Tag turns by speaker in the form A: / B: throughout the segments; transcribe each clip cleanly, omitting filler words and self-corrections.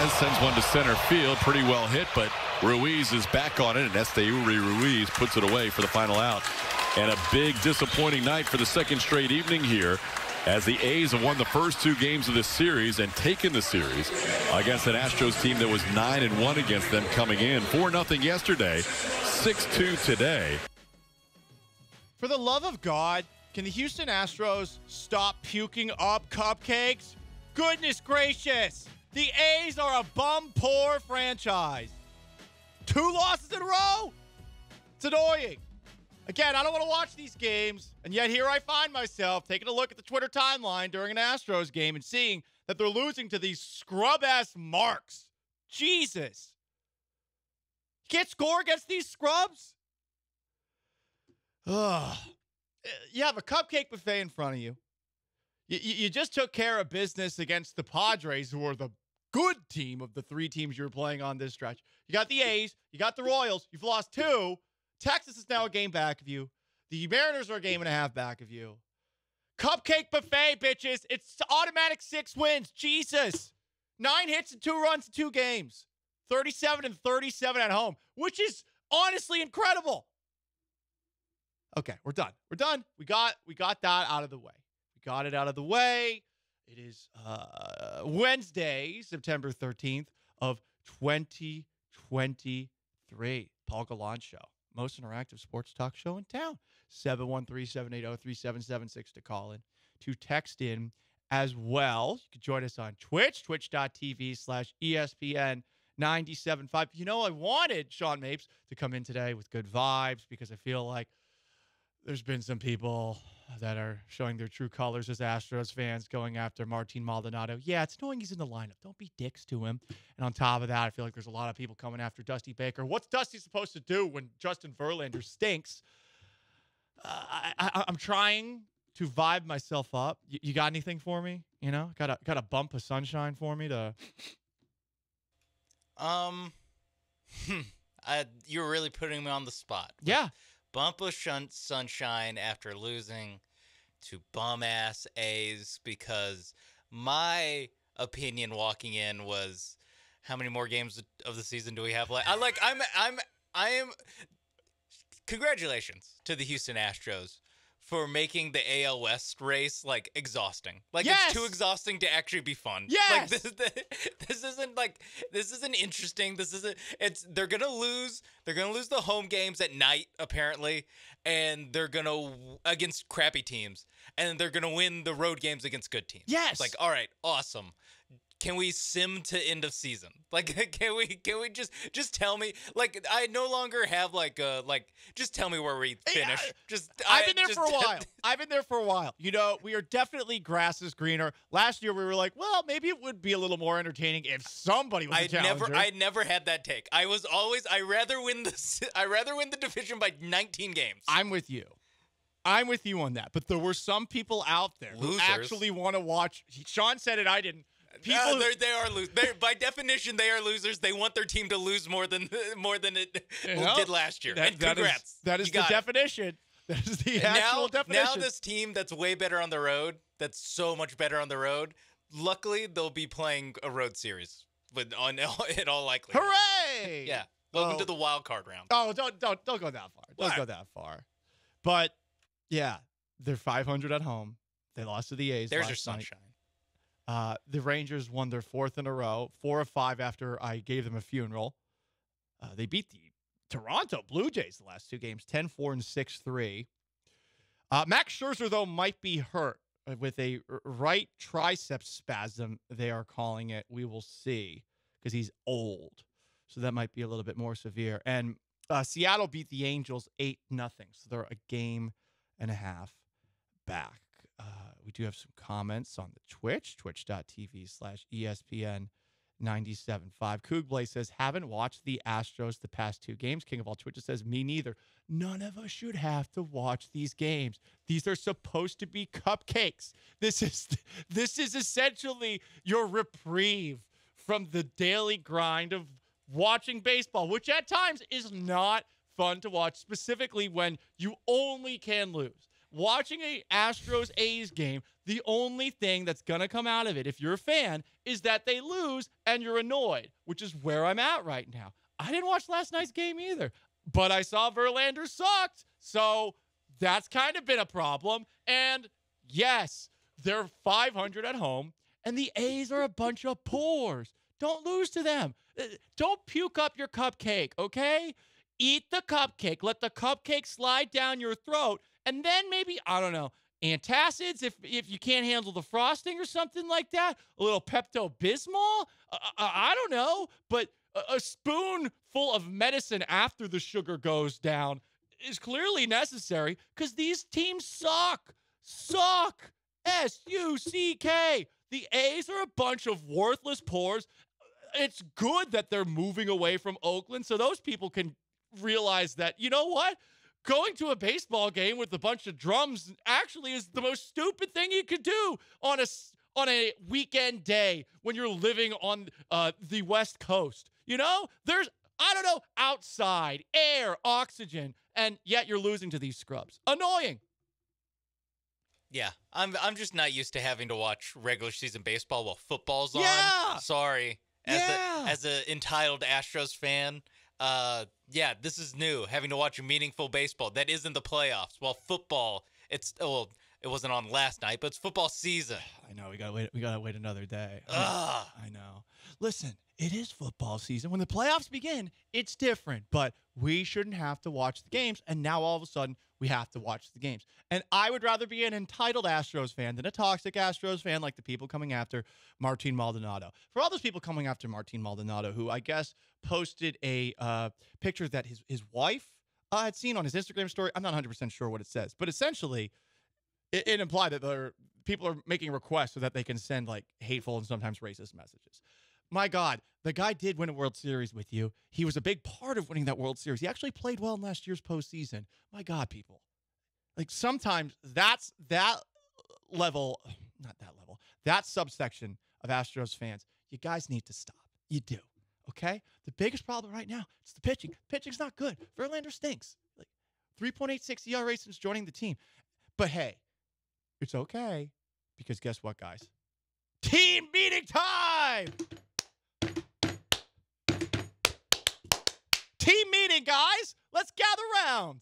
A: Martinez sends one to center field. Pretty well hit, but Ruiz is back on it, and Esteury Ruiz puts it away for the final out. And a big disappointing night for the second straight evening here, as the A's have won the first 2 games of this series and taken the series against an Astros team that was 9-1 against them coming in. 4-0 yesterday, 6-2 today.
B: For the love of God, can the Houston Astros stop puking up cupcakes? Goodness gracious. The A's are a bum-poor franchise. 2 losses in a row? It's annoying. Again, I don't want to watch these games, and yet here I find myself taking a look at the Twitter timeline during an Astros game and seeing that they're losing to these scrub-ass marks. Jesus. You can't score against these scrubs? Ugh. You have a cupcake buffet in front of you. You just took care of business against the Padres, who are the good team of the 3 teams you're playing on this stretch. You got the A's. You got the Royals. You've lost 2. Texas is now a game back of you. The Mariners are a game and a half back of you. Cupcake buffet, bitches. It's automatic 6 wins. Jesus. 9 hits and 2 runs in 2 games. 37-37 at home, which is honestly incredible. Okay, we're done. We're done. We got that out of the way. We got it out of the way. It is Wednesday, September 13th of 2023. Paul Gallant Show. Most interactive sports talk show in town. 713-780-3776 to call in. To text in as well. You can join us on Twitch, twitch.tv/ESPN975. You know, I wanted Sean Mapes to come in today with good vibes because I feel like there's been some people that are showing their true colors as Astros fans going after Martin Maldonado. Yeah, it's annoying he's in the lineup. Don't be dicks to him. And on top of that, I feel like there's a lot of people coming after Dusty Baker. What's Dusty supposed to do when Justin Verlander stinks? I'm trying to vibe myself up. You got anything for me? You know, got a bump of sunshine for me to.
C: You're really putting me on the spot.
B: Yeah.
C: Bump of sunshine after losing to bum-ass A's, because my opinion walking in was, how many more games of the season do we have left? I am. Congratulations to the Houston Astros for making the AL West race exhausting.
B: Yes!
C: It's too exhausting to actually be fun.
B: Yes!
C: This isn't interesting. They're gonna lose. They're gonna lose the home games at night, apparently, and they're gonna against crappy teams, and they're gonna win the road games against good teams.
B: Yes!
C: It's all right, awesome. Can we sim to end of season? Can we just tell me? I no longer have just tell me where we finish.
B: I've been there for a while. I've been there for a while. You know, we are definitely grass is greener. Last year we were like, well, maybe it would be a little more entertaining if somebody was a challenger.
C: I never had that take. I was always I rather win the division by 19 games.
B: I'm with you. I'm with you on that. But there were some people out there who actually want to watch. Sean said it. I didn't.
C: They are losers. By definition, they are losers. They want their team to lose more than it did last year. And congrats.
B: That is the definition. That is the actual definition.
C: Now this team that's way better on the road, that's so much better on the road, luckily they'll be playing a road series in all likelihood.
B: Hooray!
C: Yeah. Welcome to the wild card round.
B: Oh, don't go that far. Don't go that far. But yeah, they're 500 at home. They lost to the A's.
C: There's your sunshine.
B: The Rangers won their 4th in a row, 4 of 5 after I gave them a funeral. They beat the Toronto Blue Jays the last 2 games, 10-4 and 6-3. Max Scherzer, though, might be hurt with a right tricep spasm, they are calling it. We will see, because he's old. So that might be a little bit more severe. And Seattle beat the Angels 8-0. So they're a game and a half back. We do have some comments on the Twitch, twitch.tv/ESPN975. Coogblay says, haven't watched the Astros the past 2 games. King of all Twitches says, me neither. None of us should have to watch these games. These are supposed to be cupcakes. This is essentially your reprieve from the daily grind of watching baseball, which at times is not fun to watch, specifically when you only can lose. watching a Astros A's game, the only thing that's going to come out of it, if you're a fan, is that they lose and you're annoyed, which is where I'm at right now. I didn't watch last night's game either, but I saw Verlander sucked. So that's kind of been a problem. And yes, they're 500 at home, and the A's are a bunch of pores. Don't lose to them. Don't puke up your cupcake, okay? Eat the cupcake. Let the cupcake slide down your throat, and then maybe, I don't know, antacids if you can't handle the frosting or something like that. A little Pepto-Bismol. I don't know, but a spoonful of medicine after the sugar goes down is clearly necessary because these teams suck. Suck. S-U-C-K. The A's are a bunch of worthless pores. It's good that they're moving away from Oakland so those people can realize that, you know what? Going to a baseball game with a bunch of drums actually is the most stupid thing you could do on a weekend day when you're living on the West Coast. You know, there's, I don't know, outside, air, oxygen, and yet you're losing to these scrubs. Annoying.
C: Yeah, I'm just not used to having to watch regular season baseball while football's
B: Yeah.
C: on. Sorry. As a entitled Astros fan, yeah, this is new. Having to watch a meaningful baseball that isn't the playoffs. While football, it wasn't on last night, but it's football season.
B: I know we gotta wait another day.
C: Ugh.
B: I know. Listen, it is football season. When the playoffs begin, it's different. But we shouldn't have to watch the games, and now all of a sudden we have to watch the games. And I would rather be an entitled Astros fan than a toxic Astros fan like the people coming after Martin Maldonado. For all those people coming after Martin Maldonado, who I guess posted a picture that his wife had seen on his Instagram story. I'm not 100% sure what it says, but essentially it implied that people are making requests so that they can send like hateful and sometimes racist messages. My God, the guy did win a World Series with you. He was a big part of winning that World Series. He actually played well in last year's postseason. My God, people. Like sometimes that's that level, not that level, that subsection of Astros fans. You guys need to stop. You do. Okay? The biggest problem right now is the pitching. Pitching's not good. Verlander stinks. Like 3.86 ERA since joining the team. But hey, it's okay because guess what, guys? Team meeting time! Team meeting, guys! Let's gather around.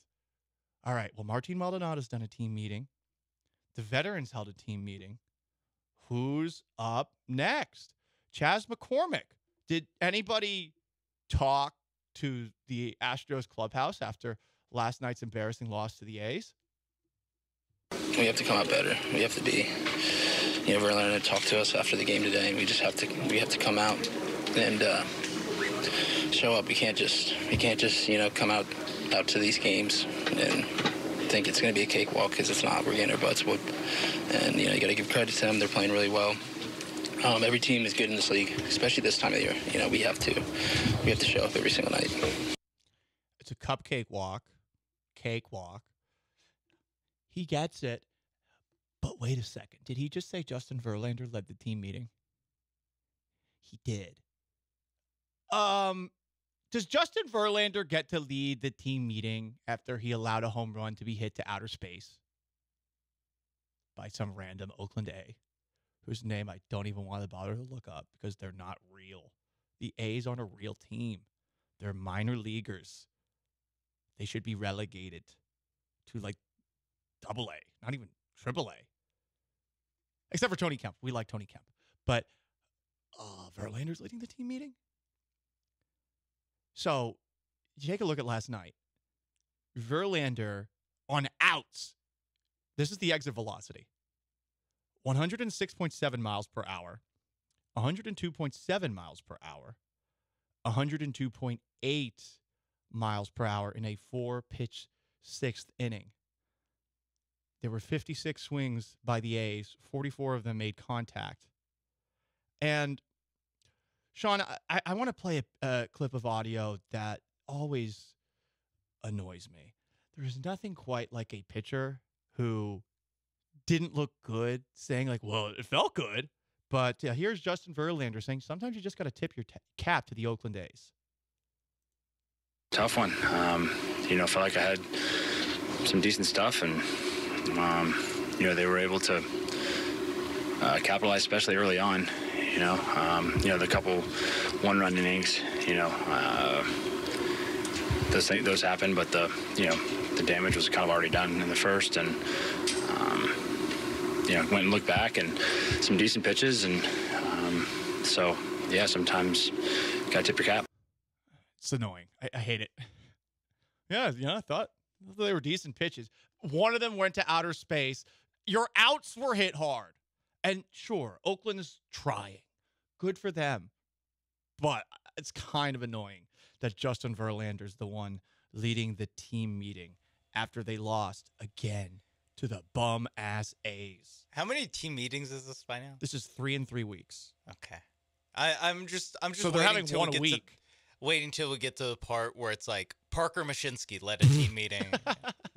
B: All right, well, Martin Maldonado's done a team meeting. The veterans held a team meeting. Who's up next? Chas McCormick. Did anybody talk to the Astros clubhouse after last night's embarrassing loss to the A's?
D: We have to come out better. We have to be, Verlander talked to us after the game today, and we have to come out and show up. We can't just come out to these games and think it's going to be a cakewalk because it's not. We're getting our butts whooped, and you got to give credit to them. They're playing really well. Every team is good in this league, especially this time of year. We have to show up every single night.
B: It's a cupcake walk, cakewalk. He gets it. But wait a second. Did he just say Justin Verlander led the team meeting? He did. Does Justin Verlander get to lead the team meeting after he allowed a home run to be hit to outer space by some random Oakland A, whose name I don't even want to bother to look up because they're not real? The A's aren't a real team. They're minor leaguers. They should be relegated to like Double A, not even Triple A. Except for Tony Kemp. We like Tony Kemp. But Verlander's leading the team meeting? So, you take a look at last night. Verlander on outs. This is the exit velocity. 106.7 miles per hour. 102.7 miles per hour. 102.8 miles per hour in a 4-pitch sixth inning. There were 56 swings by the A's. 44 of them made contact. And, Sean, I want to play a clip of audio that always annoys me. There's nothing quite like a pitcher who didn't look good saying, like, well, it felt good. But here's Justin Verlander saying sometimes you just got to tip your cap to the Oakland A's.
E: Tough one. Felt like I had some decent stuff and They were able to capitalize, especially early on. The couple one-run innings. Those happened, but the damage was kind of already done in the first, and went and looked back and some decent pitches, and sometimes gotta tip your cap.
B: It's annoying. I hate it. Yeah, I thought they were decent pitches. One of them went to outer space. Your outs were hit hard. And sure, Oakland is trying. Good for them. But it's kind of annoying that Justin Verlander is the one leading the team meeting after they lost again to the bum-ass A's.
C: How many team meetings is this by now?
B: This is 3 in 3 weeks.
C: Okay. I'm just
B: so they're having one a week.
C: Waiting till we get to the part where it's like Parker Mashinsky led a team meeting.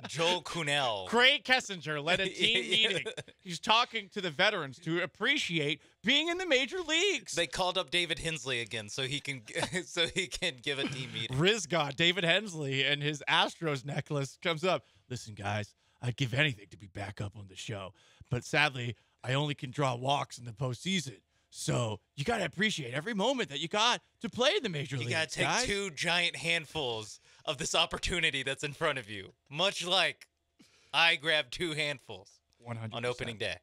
C: Joel Kuhnel.
B: Craig Kessinger led a team meeting. He's talking to the veterans to appreciate being in the major leagues.
C: They called up David Hensley again so he can give a team meeting.
B: Rizgod, David Hensley, and his Astros necklace comes up. Listen, guys, I'd give anything to be back up on the show, but sadly, I only can draw walks in the postseason. So you got to appreciate every moment that you got to play in the major leagues.
C: You got to take
B: guys.
C: 2 giant handfuls of this opportunity that's in front of you, much like I grabbed 2 handfuls
B: 100%.
C: On opening day.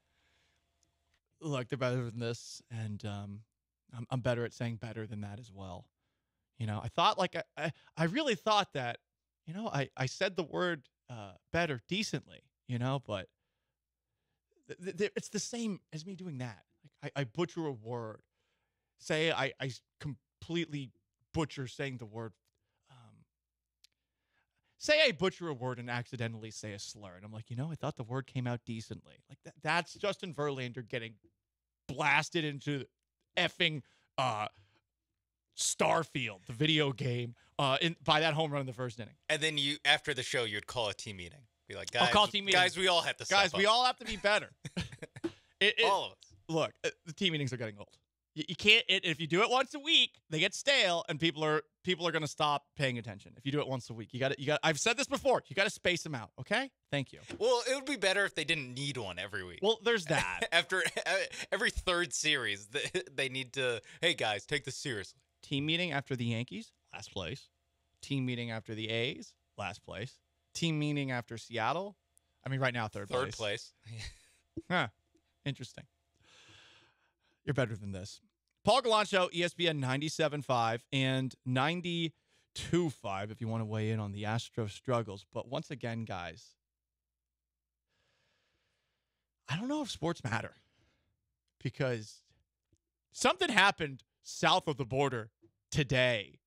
B: Look, they're better than this, and I'm better at saying better than that as well. I thought I really thought that, I said the word better decently, but it's the same as me doing that. I butcher a word. Say I completely butcher saying the word. Say I butcher a word and accidentally say a slur. And I'm like, I thought the word came out decently. Like that's Justin Verlander getting blasted into effing Starfield, the video game, by that home run in the first inning.
C: And then after the show, you'd call a team meeting. Be like, guys,
B: I'll call team meeting.
C: Guys, we all have to step up.
B: We all have to be better.
C: All of us.
B: Look, the team meetings are getting old. You can't. If you do it once a week, they get stale, and people are going to stop paying attention. If you do it once a week, you got. I've said this before. You got to space them out. Okay. Thank you.
C: Well, it would be better if they didn't need one every week.
B: Well, there's that.
C: After every third series, they need to. Hey guys, take this seriously.
B: Team meeting after the Yankees, last place. Team meeting after the A's, last place. Team meeting after Seattle. I mean, right now third place. Huh. Interesting. You're better than this. Paul Galancho, ESPN 97.5 and 92.5 if you want to weigh in on the Astros struggles. But once again, guys, I don't know if sports matter because something happened south of the border today